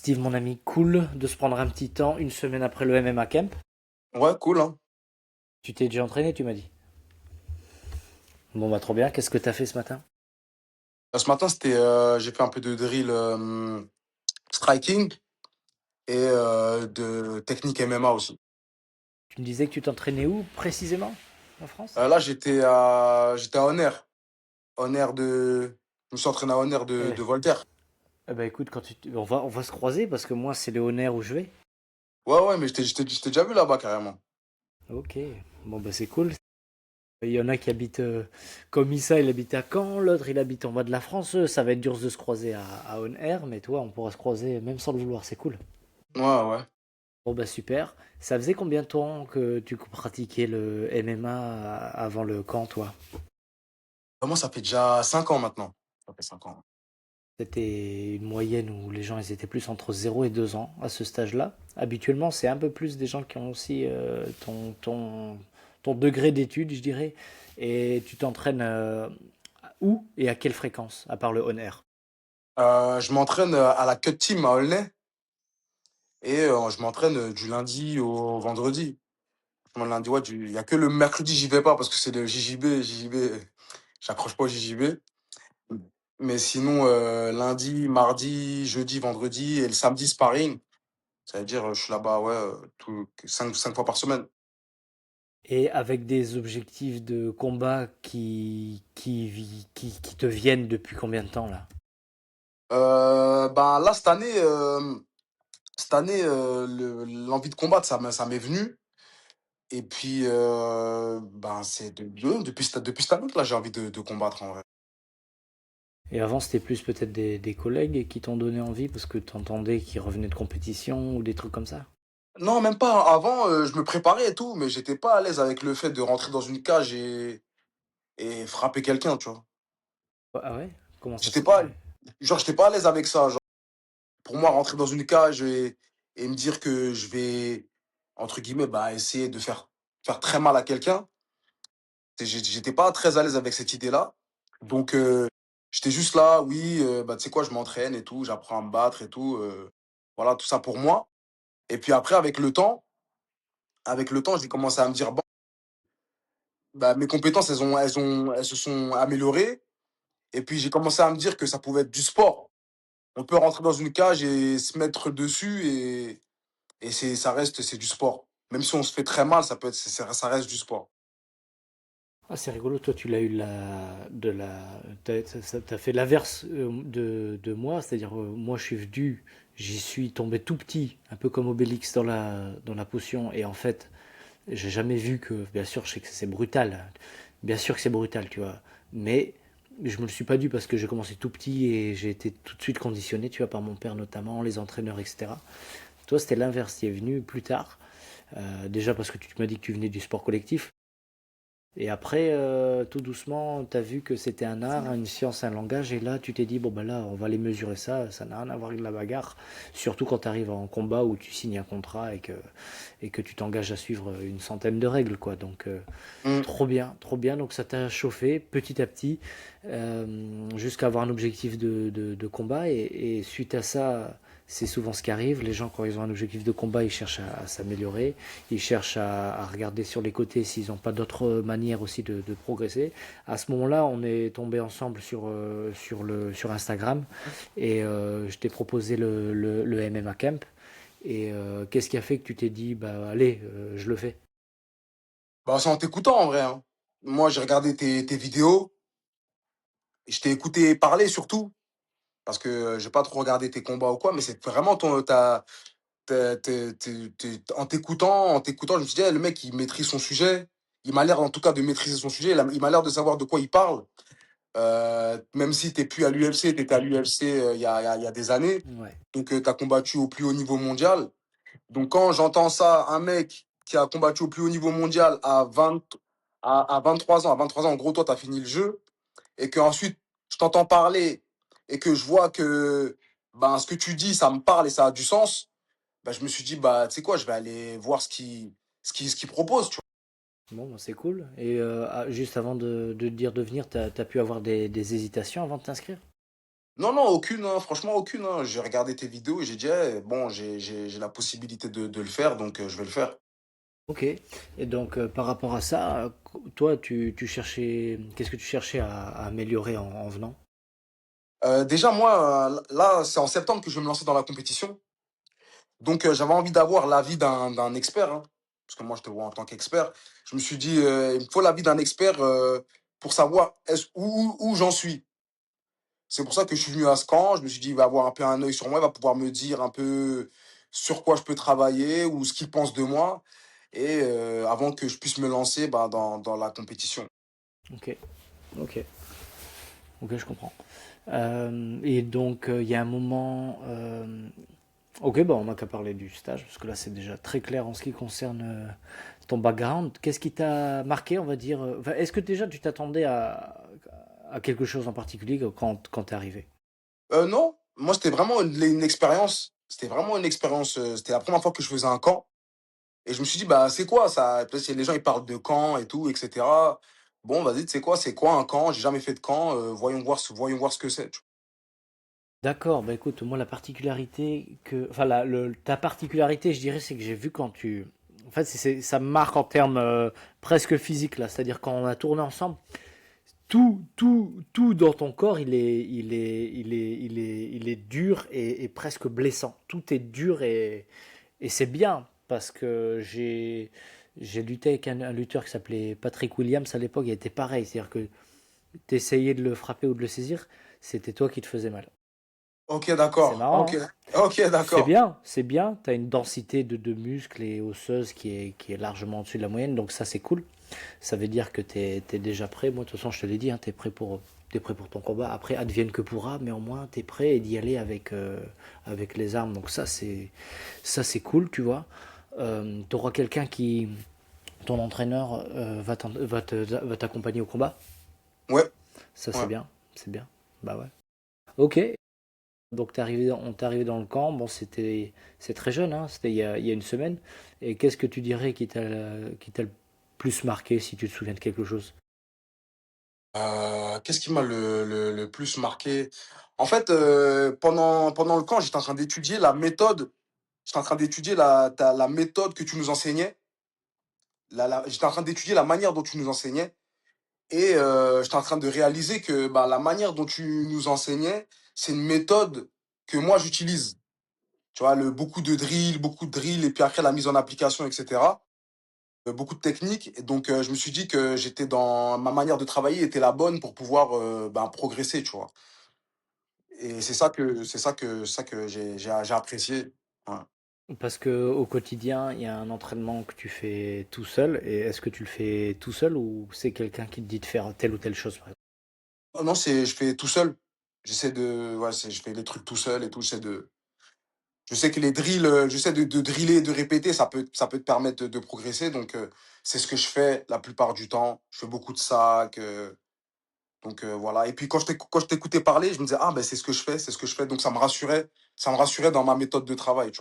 Steve, mon ami, cool de se prendre un petit temps une semaine après le MMA Camp. Ouais, cool, hein. Tu t'es déjà entraîné, tu m'as dit. Bon, bah trop bien. Qu'est-ce que t'as fait ce matin? Ce matin, j'ai fait un peu de drill striking et de technique MMA aussi. Tu me disais que tu t'entraînais où précisément en France? Là, j'étais à Honner je me suis entraîné à Honner Eh, de Voltaire. bah écoute, on va se croiser parce que moi c'est le Honor où je vais. Ouais, ouais, mais je t'ai déjà vu là-bas carrément. Ok, bon bah c'est cool. Il y en a qui habitent comme Issa, il habite à Caen, l'autre il habite en bas de la France. Ça va être dur de se croiser à On mais toi on pourra se croiser même sans le vouloir, c'est cool. Ouais, ouais. Bon bah super. Ça faisait combien de temps que tu pratiquais le MMA avant le camp, toi? Moi, ça fait déjà 5 ans maintenant. Ça fait 5 ans. C'était une moyenne où les gens ils étaient plus entre 0 et 2 ans à ce stage-là. Habituellement, c'est un peu plus des gens qui ont aussi ton degré d'étude, je dirais. Et tu t'entraînes où et à quelle fréquence, à part le on air? Je m'entraîne à la Cut Team à Aulnay et je m'entraîne du lundi au vendredi. Le lundi, ouais, il y a que le mercredi, j'y vais pas parce que c'est le JJB. JJB, j'accroche pas au JJB. Mais sinon, lundi, mardi, jeudi, vendredi et le samedi, sparring. Ça veut dire, je suis là-bas, ouais, cinq fois par semaine. Et avec des objectifs de combat qui te viennent depuis combien de temps là? Ben là, cette année, l'envie de combattre, ça m'est venu. Et puis, ben, depuis cette année que là, j'ai envie de combattre en vrai. Et avant, c'était plus peut-être des collègues qui t'ont donné envie parce que tu entendais qu'ils revenaient de compétition ou des trucs comme ça? Non, même pas. Avant, je me préparais et tout, mais j'étais pas à l'aise avec le fait de rentrer dans une cage et frapper quelqu'un, tu vois. Ah ouais? Comment ça J'étais se... pas, j'étais pas à l'aise avec ça. Genre, pour moi, rentrer dans une cage et me dire que je vais, entre guillemets, bah, essayer de faire très mal à quelqu'un, j'étais pas très à l'aise avec cette idée-là. Donc, j'étais juste là, oui, bah, tu sais quoi, je m'entraîne et tout, j'apprends à me battre et tout. Voilà, tout ça pour moi. Et puis après, avec le temps, j'ai commencé à me dire, bon, bah, mes compétences, elles se sont améliorées. Et puis, j'ai commencé à me dire que ça pouvait être du sport. On peut rentrer dans une cage et se mettre dessus et c'est du sport. Même si on se fait très mal, ça reste du sport. Ah, c'est rigolo, toi tu l'as eu t'as fait l'inverse de moi, c'est-à-dire moi je suis venu, j'y suis tombé tout petit, un peu comme Obélix dans la potion, et en fait j'ai jamais vu que, bien sûr je sais que c'est brutal, bien sûr que c'est brutal, tu vois, mais je me le suis pas dû parce que j'ai commencé tout petit et j'ai été tout de suite conditionné, tu vois, par mon père notamment, les entraîneurs, etc. Toi c'était l'inverse, tu es venu plus tard, déjà parce que tu m'as dit que tu venais du sport collectif. Et après, tout doucement, tu as vu que c'était un art, une science, un langage, et là, tu t'es dit, bon, ben là, on va aller mesurer ça, ça n'a rien à voir avec la bagarre, surtout quand tu arrives en combat où tu signes un contrat et que tu t'engages à suivre une centaine de règles, quoi. Donc, Mm. trop bien, donc ça t'a chauffé petit à petit, jusqu'à avoir un objectif de combat, et suite à ça, c'est souvent ce qui arrive, les gens, quand ils ont un objectif de combat, ils cherchent à s'améliorer, ils cherchent à regarder sur les côtés s'ils n'ont pas d'autres manières aussi de progresser. À ce moment-là, on est tombé ensemble sur Instagram et je t'ai proposé le MMA Camp. Et qu'est-ce qui a fait que tu t'es dit, bah allez, je le fais? Bah, c'est en t'écoutant en vrai, hein. Moi, j'ai regardé tes vidéos et je t'ai écouté parler surtout. Parce que j'ai pas trop regardé tes combats ou quoi, mais c'est vraiment en t'écoutant, je me suis dit, eh, le mec, il maîtrise son sujet. Il m'a l'air en tout cas de maîtriser son sujet. Il m'a l'air de savoir de quoi il parle. Même si t'es plus à l'UFC, t'étais à l'UFC il y a des années. Ouais. Donc, tu as combattu au plus haut niveau mondial. Donc, quand j'entends ça, un mec qui a combattu au plus haut niveau mondial à 23 ans, en gros, toi, tu as fini le jeu, et qu'ensuite, je t'entends parler et que je vois que ben, ce que tu dis, ça me parle et ça a du sens, ben, je me suis dit, bah, tu sais quoi, je vais aller voir ce qu'il propose, tu Bon, bah, c'est cool. Et juste avant de te dire de venir, t'as pu avoir des hésitations avant de t'inscrire? Non, non, aucune, hein, franchement aucune, hein. J'ai regardé tes vidéos et j'ai dit: «Eh, bon, j'ai la possibilité de le faire, donc je vais le faire». Ok. Et donc, par rapport à ça, toi, tu cherchais, qu'est-ce que tu cherchais à améliorer en venant? Déjà moi, là, c'est en septembre que je vais me lancer dans la compétition, donc j'avais envie d'avoir l'avis d'un expert, hein, parce que moi je te vois en tant qu'expert. Je me suis dit, «Il me faut l'avis d'un expert, pour savoir où j'en suis». C'est pour ça que je suis venu à ce camp. Je me suis dit: «Il va avoir un peu un œil sur moi, il va pouvoir me dire un peu sur quoi je peux travailler ou ce qu'il pense de moi et avant que je puisse me lancer, bah, dans la compétition». Ok, ok, ok, je comprends. Et donc, il y a un moment. Ok, bah, on n'a qu'à parler du stage, parce que là, c'est déjà très clair en ce qui concerne ton background. Qu'est-ce qui t'a marqué, on va dire enfin, est-ce que déjà tu t'attendais à quelque chose en particulier quand t'es arrivé? Non, moi c'était vraiment une expérience. C'était vraiment une expérience, c'était la première fois que je faisais un camp et je me suis dit: «Bah, c'est quoi ça?» Parce que les gens ils parlent de camp et tout et cetera. Bon, vas-y, tu sais quoi? C'est quoi un camp? J'ai jamais fait de camp, voyons voir ce que c'est, tu D'accord, bah écoute, moi la particularité que, enfin ta particularité, je dirais, c'est que j'ai vu quand tu, en fait, ça me marque en termes presque physiques là, c'est-à-dire quand on a tourné ensemble, tout dans ton corps, il est dur et presque blessant. Tout est dur et c'est bien parce que j'ai lutté avec un lutteur qui s'appelait Patrick Williams à l'époque, il était pareil, c'est-à-dire que t'essayais de le frapper ou de le saisir, c'était toi qui te faisais mal. OK, C'est d'accord. OK. marrant, hein. OK, d'accord. C'est bien. Tu as une densité de muscles et osseuse qui est largement au-dessus de la moyenne, donc ça c'est cool. Ça veut dire que tu es déjà prêt. Moi, de toute façon, je te l'ai dit, hein, t'es prêt pour ton combat. Après, advienne que pourra, mais au moins tu es prêt et d'y aller avec les armes. Donc ça c'est cool, tu vois. Tu auras quelqu'un qui, ton entraîneur, va t'accompagner au combat. Ouais, Ça ouais. c'est bien, c'est bien. Bah ouais. Ok. Donc on t'est arrivé dans le camp, bon c'est très jeune, hein, c'était il y a une semaine. Et qu'est-ce que tu dirais qui t'a le plus marqué si tu te souviens de quelque chose? Qu'est-ce qui m'a le plus marqué? En fait, pendant le camp, j'étais en train d'étudier la méthode. J'étais en train d'étudier la méthode que tu nous enseignais. J'étais en train d'étudier la manière dont tu nous enseignais. Et j'étais en train de réaliser que bah, la manière dont tu nous enseignais, c'est une méthode que moi j'utilise. Tu vois, beaucoup de drills, et puis après la mise en application, etc. Beaucoup de techniques. Et donc, je me suis dit que ma manière de travailler était la bonne pour pouvoir ben, progresser, tu vois. Et c'est ça que j'ai apprécié. Ouais. Parce que au quotidien, il y a un entraînement que tu fais tout seul. Et est-ce que tu le fais tout seul ou c'est quelqu'un qui te dit de faire telle ou telle chose, par exemple? Oh non, je fais tout seul. Ouais, je fais les trucs tout seul et tout. Je sais que les drills, j'essaie de driller, de répéter, ça peut te permettre de progresser. Donc, c'est ce que je fais la plupart du temps. Je fais beaucoup de sacs. Donc, voilà. Et puis, quand je t'écoutais parler, je me disais, ah, ben, c'est ce que je fais, c'est ce que je fais. Donc, ça me rassurait dans ma méthode de travail, tu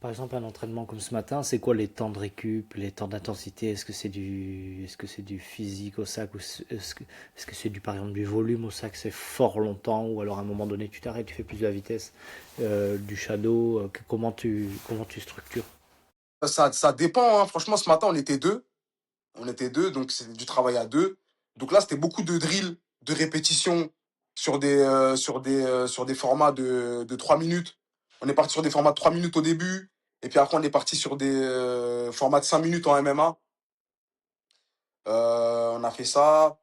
Par exemple, un entraînement comme ce matin, c'est quoi les temps de récup, les temps d'intensité? Est-ce que c'est du physique au sac ou est-ce que c'est du, par exemple, du volume au sac, c'est fort longtemps ou alors à un moment donné tu t'arrêtes, tu fais plus de la vitesse, du shadow, comment tu structures? vois. Ça dépend, hein. Franchement, ce matin, on était deux. On était deux, donc c'est du travail à deux. Donc là, c'était beaucoup de drills, de répétitions sur des formats de 3 minutes. On est parti sur des formats de 3 minutes au début. Et puis après, on est parti sur des formats de 5 minutes en MMA. On a fait ça.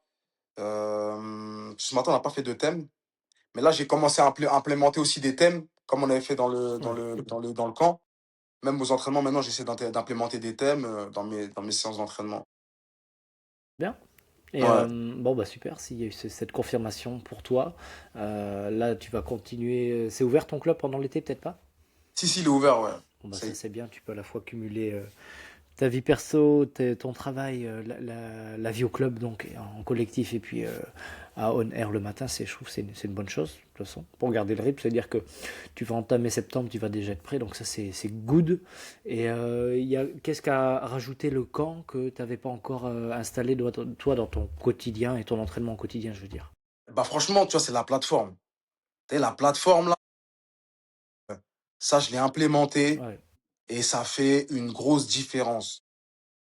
Ce matin, on n'a pas fait de thème. Mais là, j'ai commencé à implémenter aussi des thèmes, comme on avait fait Ouais, dans le camp. Même aux entraînements, maintenant, j'essaie d'implémenter des thèmes dans mes séances d'entraînement. bien. Et Ouais. bon, bah super, s'il y a eu cette confirmation pour toi, là tu vas continuer. C'est ouvert ton club pendant l'été, peut-être pas? Si, si, il est ouvert, ouais. Bon, bah ça C'est c'est bien, tu peux à la fois cumuler ta vie perso, ton travail, la vie au club, donc en collectif, et puis à on air le matin, je trouve que c'est une bonne chose, de toute façon, pour garder le rythme. C'est-à-dire que tu vas entamer septembre, tu vas déjà être prêt, donc ça c'est good. Et qu'est-ce qu'a rajouté le camp que tu n'avais pas encore installé, toi, dans ton quotidien et ton entraînement au quotidien, je veux dire? Bah franchement, tu vois, c'est la plateforme. Tu la plateforme là, ça je l'ai implémenté Ouais. et ça fait une grosse différence.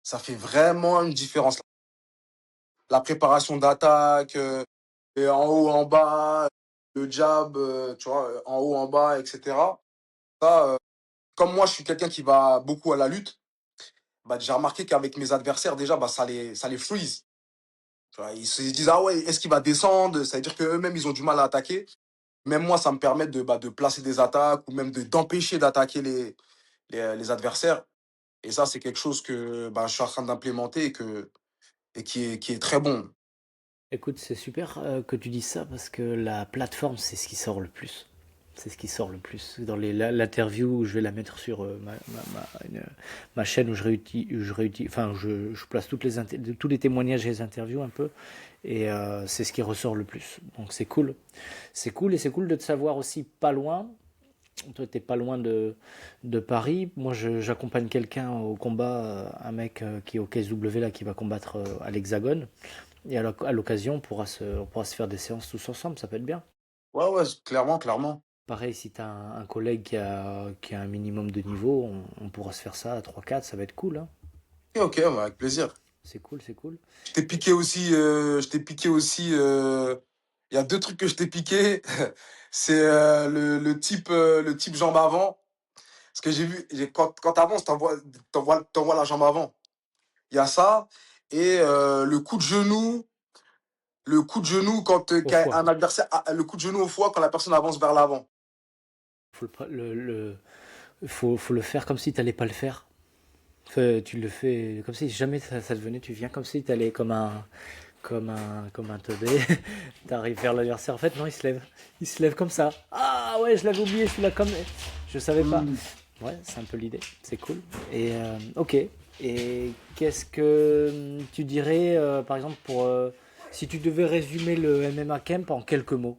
Ça fait vraiment une différence. La préparation d'attaque, et en haut, en bas, le jab, tu vois, en haut, en bas, etc. Ça, comme moi, je suis quelqu'un qui va beaucoup à la lutte, bah, j'ai remarqué qu'avec mes adversaires, déjà, bah, ça les freeze. Tu vois, ils se disent, ah ouais, est-ce qu'il va descendre? Ça veut dire qu'eux-mêmes, ils ont du mal à attaquer. Même moi, ça me permet de placer des attaques ou même d'empêcher d'attaquer les adversaires. Et ça, c'est quelque chose que bah, je suis en train d'implémenter et qui est très bon. Écoute, c'est super que tu dises ça parce que la plateforme, c'est ce qui sort le plus. C'est ce qui sort le plus. Dans l'interview, je vais la mettre sur ma chaîne où enfin, je place tous les témoignages et les interviews un peu. Et c'est ce qui ressort le plus. Donc c'est cool. C'est cool et c'est cool de te savoir aussi pas loin. Toi, t'es pas loin de Paris. Moi, j'accompagne quelqu'un au combat, un mec qui est au KSW là, qui va combattre à l'Hexagone. Et à l'occasion, on pourra se faire des séances tous ensemble, ça peut être bien. Ouais, ouais, clairement, clairement. Pareil, si tu as un collègue qui a un minimum de niveau, on pourra se faire ça à 3-4, ça va être cool, hein. Ok, ok, bah, avec plaisir. C'est cool, c'est cool. Je t'ai piqué aussi, il y a deux trucs que je t'ai piqué. C'est le type jambe avant. Parce que j'ai vu, quand t'avances, t'envoies la jambe avant. Il y a ça. Et le coup de genou quand Au qu'un foie. un adversaire, le coup de genou au foie quand la personne avance vers l'avant. Faut le faire comme si t'allais pas le faire. Tu le fais comme si jamais ça te venait, tu viens comme si t'allais comme un teubé. T'arrives vers l'adversaire. En fait, non, il se lève. Il se lève comme ça. Ah ouais, je l'avais oublié, je suis là comme. Je savais pas. Hmm. Ouais, c'est un peu l'idée. C'est cool. Et ok. Et qu'est-ce que tu dirais, par exemple, si tu devais résumer le MMA Camp en quelques mots?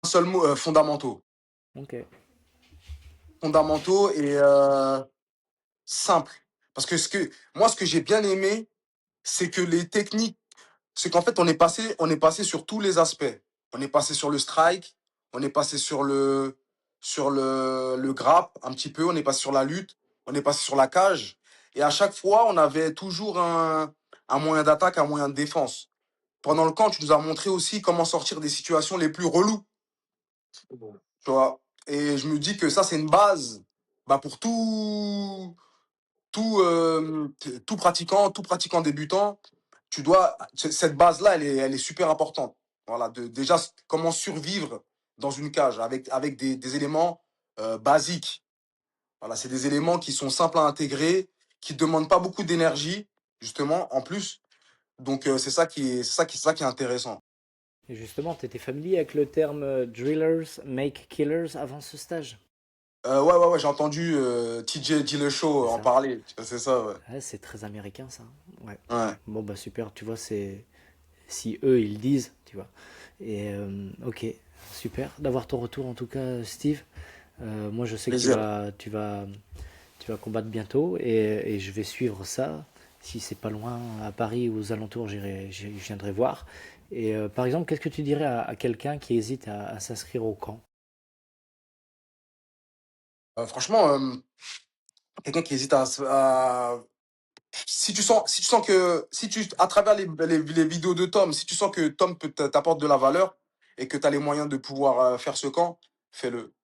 Un seul mot, fondamentaux. Ok. Fondamentaux et simples. Parce que moi, ce que j'ai bien aimé, c'est que les techniques, c'est qu'en fait, on est passé sur tous les aspects. On est passé sur le strike, on est passé sur le grap un petit peu, on est passé sur la lutte, on est passé sur la cage. Et à chaque fois, on avait toujours un moyen d'attaque, un moyen de défense. Pendant le camp, tu nous as montré aussi comment sortir des situations les plus reloues, tu vois. Et je me dis que ça, c'est une base bah, pour tout pratiquant, tout pratiquant débutant. Cette base-là, elle est super importante. Voilà, déjà, comment survivre dans une cage avec des éléments basiques. Voilà, c'est des éléments qui sont simples à intégrer, qui ne demandent pas beaucoup d'énergie, justement, en plus. Donc, c'est ça qui est intéressant. Et justement, tu étais familier avec le terme drillers make killers avant ce stage? Ouais, ouais, ouais, j'ai entendu TJ C'est Dillashaw en ça. parler. C'est ça, ouais. Ouais, c'est très américain ça. Ouais. Ouais, Bon bah super, tu vois, c'est si eux ils le disent, tu vois. Et ok, super d'avoir ton retour en tout cas, Steve. Moi je sais que tu plaisir. vas, tu vas, tu vas combattre bientôt et je vais suivre ça. Si c'est pas loin à Paris ou aux alentours, je viendrai voir. Et par exemple, qu'est-ce que tu dirais à quelqu'un qui hésite à s'inscrire au camp? Franchement, quelqu'un qui hésite si tu sens que, à travers les vidéos de Tom, si tu sens que Tom t'apporte de la valeur et que tu as les moyens de pouvoir faire ce camp, fais-le,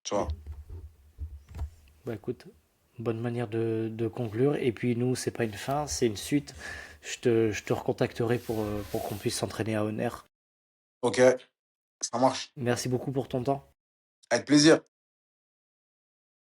tu Bien. vois. Bah écoute, bonne manière de conclure. Et puis nous, c'est pas une fin, c'est une suite. Je te recontacterai pour qu'on puisse s'entraîner à Honor. Ok, ça marche. Merci beaucoup pour ton temps. Avec plaisir.